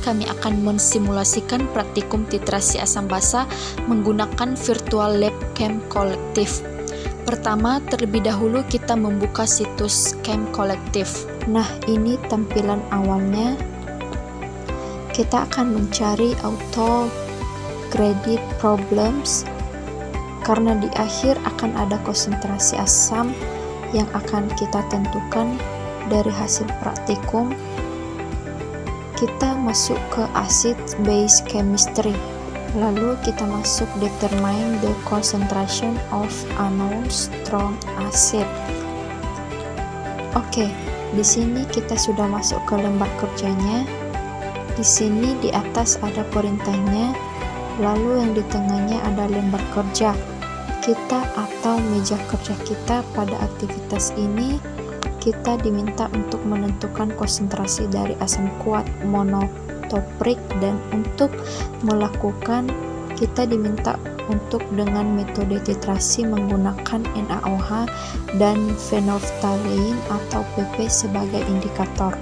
kami akan mensimulasikan praktikum titrasi asam basa menggunakan virtual lab Chem Collective. Pertama, terlebih dahulu kita membuka situs Chem Collective. Nah, ini tampilan awalnya. Kita akan mencari auto graded problems, karena di akhir akan ada konsentrasi asam yang akan kita tentukan dari hasil praktikum. Kita masuk ke acid base chemistry, lalu kita masuk determine the concentration of unknown strong acid. Oke, di sini kita sudah masuk ke lembar kerjanya. Di sini di atas ada perintahnya, lalu yang di tengahnya ada lembar kerja kita atau meja kerja kita. Pada aktivitas ini kita diminta untuk menentukan konsentrasi dari asam kuat monotoprik, dan untuk melakukan kita diminta untuk dengan metode titrasi menggunakan NaOH dan phenolphthalein atau PP sebagai indikator.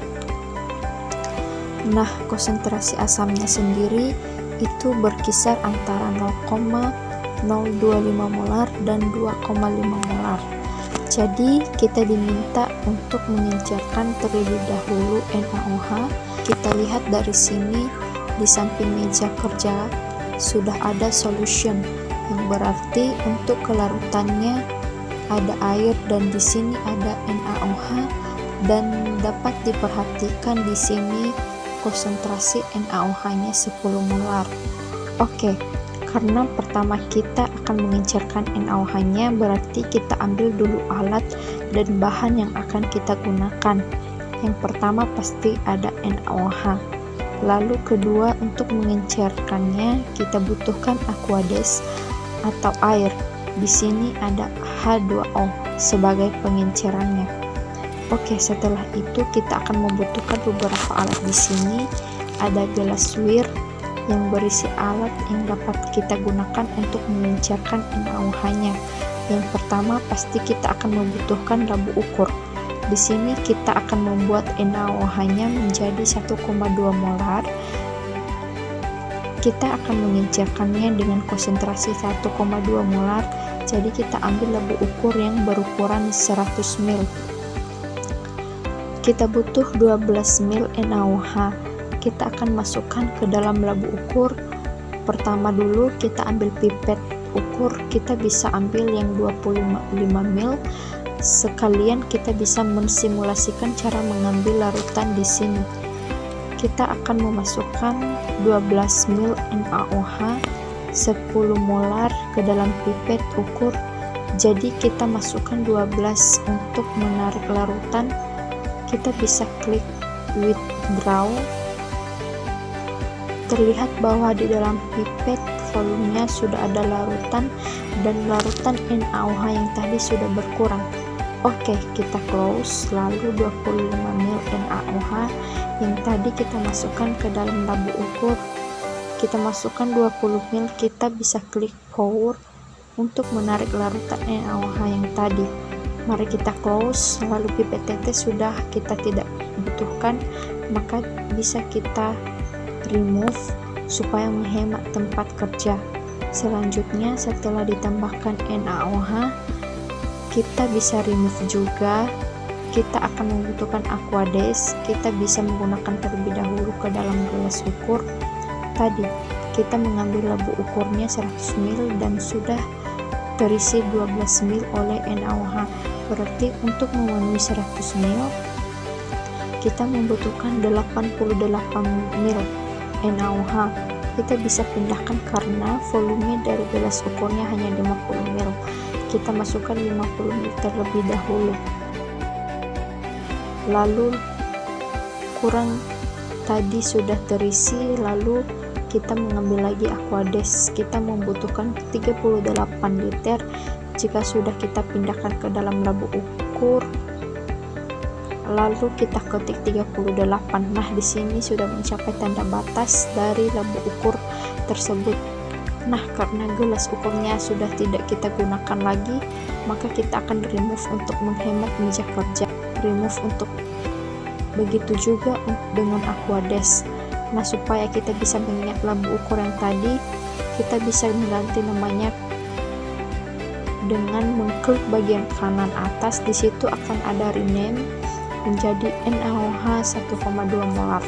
Nah, konsentrasi asamnya sendiri itu berkisar antara 0,025 molar dan 2,5 molar. Jadi kita diminta untuk mengincarkan terlebih dahulu NaOH. Kita lihat dari sini di samping meja kerja sudah ada solution, yang berarti untuk kelarutannya ada air, dan di sini ada NaOH, dan dapat diperhatikan di sini konsentrasi NaOH-nya 10 molar. Oke. Karena pertama kita akan mengincarkan NaOH-nya, berarti kita ambil dulu alat dan bahan yang akan kita gunakan. Yang pertama pasti ada NaOH. Lalu kedua, untuk mengincarkannya kita butuhkan aqueous atau air. Di sini ada H2O sebagai pengincarannya. Oke, setelah itu kita akan membutuhkan beberapa alat. Di sini ada gelas wir yang berisi alat yang dapat kita gunakan untuk mengincarkan NaOH-nya. Yang pertama pasti kita akan membutuhkan labu ukur. Di sini kita akan membuat NaOH-nya menjadi 1,2 molar. Kita akan mengincarkannya dengan konsentrasi 1,2 molar. Jadi kita ambil labu ukur yang berukuran 100 ml. Kita butuh 12 ml NaOH. Kita akan masukkan ke dalam labu ukur. Pertama dulu kita ambil pipet ukur, kita bisa ambil yang 25 ml. Sekalian kita bisa mensimulasikan cara mengambil larutan di sini. Kita akan memasukkan 12 ml NaOH 10 molar ke dalam pipet ukur. Jadi kita masukkan 12 untuk menarik larutan. Kita bisa klik withdraw. Terlihat bahwa di dalam pipet volumenya sudah ada larutan, dan larutan NaOH yang tadi sudah berkurang. Oke, kita close. Lalu 25 ml NaOH yang tadi kita masukkan ke dalam labu ukur. Kita masukkan 20 ml, kita bisa klik pour untuk menarik larutan NaOH yang tadi. Mari kita close. Lalu pipet tetes sudah kita tidak butuhkan, maka bisa kita remove supaya menghemat tempat kerja. Selanjutnya setelah ditambahkan NaOH, kita bisa remove juga. Kita akan membutuhkan aqueous. Kita bisa menggunakan terlebih dahulu ke dalam gelas ukur. Tadi kita mengambil labu ukurnya 100 ml dan sudah terisi 12 ml oleh NaOH. Berarti untuk memenuhi 100 ml kita membutuhkan 88 ml NaOH. Kita bisa pindahkan karena volume dari gelas ukurnya hanya 50 ml. Kita masukkan 50 ml terlebih dahulu. Lalu kurang tadi sudah terisi, lalu kita mengambil lagi aqueous. Kita membutuhkan 38 liter. Jika sudah kita pindahkan ke dalam labu ukur, lalu kita ketik 38. Nah, di sini sudah mencapai tanda batas dari labu ukur tersebut. Nah, karena gelas ukurnya sudah tidak kita gunakan lagi, maka kita akan remove untuk menghemat meja kerja. Remove untuk begitu juga dengan aqueous. Nah, supaya kita bisa mengingat lambung ukur yang tadi, kita bisa mengganti namanya dengan mengklik bagian kanan atas. Di situ akan ada rename menjadi NaOH 1,2 molar.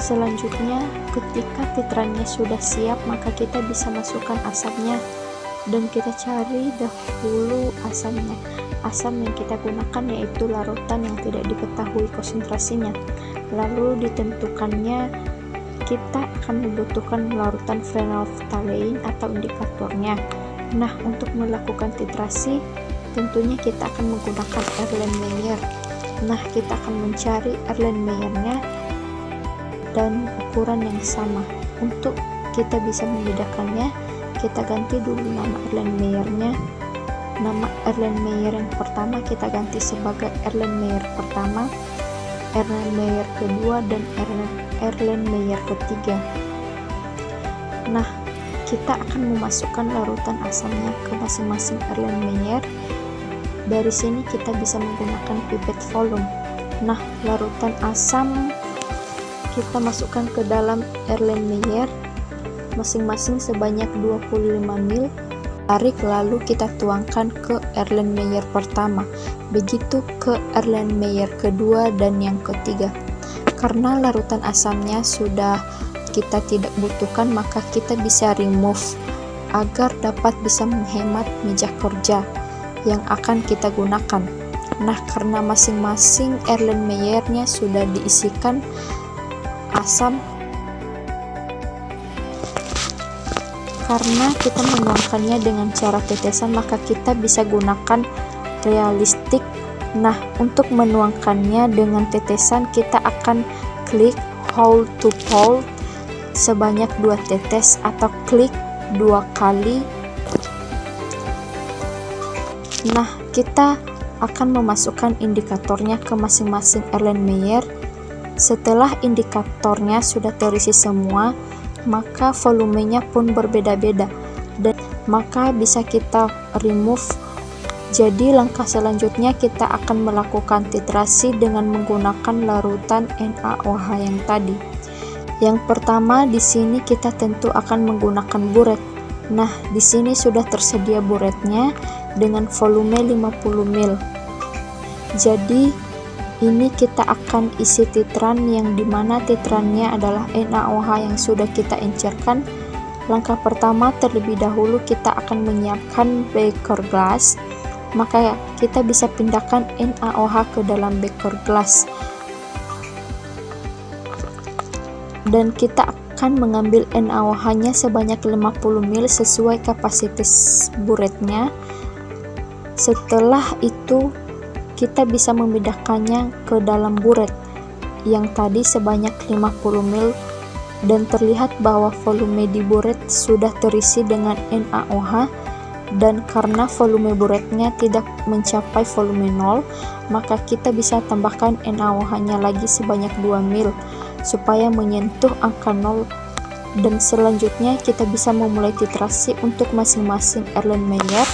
Selanjutnya, ketika titrannya sudah siap, maka kita bisa masukkan asapnya dan kita cari dahulu asamnya. Asam yang kita gunakan yaitu larutan yang tidak diketahui konsentrasinya. Lalu ditentukannya, kita akan membutuhkan larutan phenolphthalein atau indikatornya. Nah, untuk melakukan titrasi, tentunya kita akan menggunakan Erlenmeyer. Nah, kita akan mencari Erlenmeyernya dan ukuran yang sama. Untuk kita bisa membedakannya, kita ganti dulu nama Erlenmeyernya. Nama Erlenmeyer yang pertama kita ganti sebagai Erlenmeyer pertama, Erlenmeyer kedua, dan Erlenmeyer ketiga. Nah, kita akan memasukkan larutan asamnya ke masing-masing Erlenmeyer. Dari sini kita bisa menggunakan pipet volume. Nah, larutan asam kita masukkan ke dalam Erlenmeyer masing-masing sebanyak 25 ml. Tarik, lalu kita tuangkan ke Erlenmeyer pertama, begitu ke Erlenmeyer kedua dan yang ketiga. Karena larutan asamnya sudah kita tidak butuhkan, maka kita bisa remove agar dapat bisa menghemat meja kerja yang akan kita gunakan. Nah, karena masing-masing Erlenmeyernya sudah diisikan asam, karena kita menuangkannya dengan cara tetesan, maka kita bisa gunakan realistik. Nah, untuk menuangkannya dengan tetesan, kita akan klik hold to hold sebanyak 2 tetes atau klik 2 kali. Nah, kita akan memasukkan indikatornya ke masing-masing Erlenmeyer. Setelah indikatornya sudah terisi semua, maka volumenya pun berbeda-beda dan maka bisa kita remove. Jadi langkah selanjutnya kita akan melakukan titrasi dengan menggunakan larutan NaOH yang tadi. Yang pertama, di sini kita tentu akan menggunakan buret. Nah, di sini sudah tersedia buretnya dengan volume 50 ml. Jadi ini kita akan isi titran yang dimana titrannya adalah NaOH yang sudah kita encerkan. Langkah pertama, terlebih dahulu kita akan menyiapkan beaker glass. Maka kita bisa pindahkan NaOH ke dalam beaker glass dan kita akan mengambil NaOH nya sebanyak 50 ml sesuai kapasitas buretnya. Setelah itu kita bisa memindahkannya ke dalam buret yang tadi sebanyak 50 ml dan terlihat bahwa volume di buret sudah terisi dengan NaOH, dan karena volume buretnya tidak mencapai volume 0, maka kita bisa tambahkan NaOH nya lagi sebanyak 2 ml supaya menyentuh angka 0, dan selanjutnya kita bisa memulai titrasi untuk masing-masing Erlenmeyer.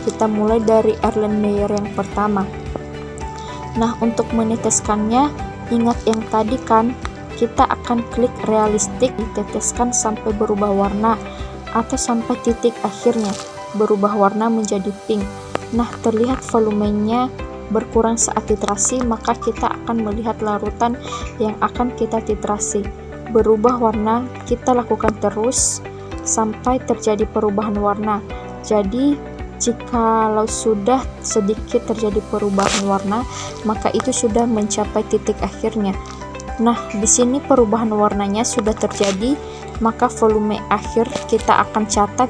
Kita mulai dari Erlenmeyer yang pertama. Nah, untuk meneteskannya, ingat yang tadi kan, kita akan klik realistik, diteteskan sampai berubah warna atau sampai titik akhirnya berubah warna menjadi pink. Nah, terlihat volumenya berkurang saat titrasi, maka kita akan melihat larutan yang akan kita titrasi berubah warna. Kita lakukan terus sampai terjadi perubahan warna. Jadi jikalau sudah sedikit terjadi perubahan warna, maka itu sudah mencapai titik akhirnya. Nah, di sini perubahan warnanya sudah terjadi, maka volume akhir kita akan catat,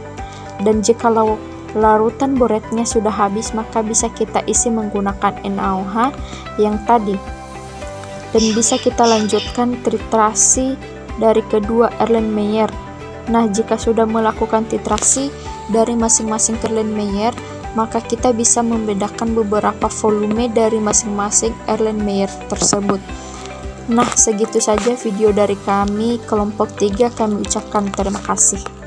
dan jikalau larutan buretnya sudah habis, maka bisa kita isi menggunakan NaOH yang tadi, dan bisa kita lanjutkan titrasi dari kedua Erlenmeyer. Nah, jika sudah melakukan titrasi dari masing-masing Erlenmeyer, maka kita bisa membedakan beberapa volume dari masing-masing Erlenmeyer tersebut. Nah, segitu saja video dari kami kelompok 3. Kami ucapkan terima kasih.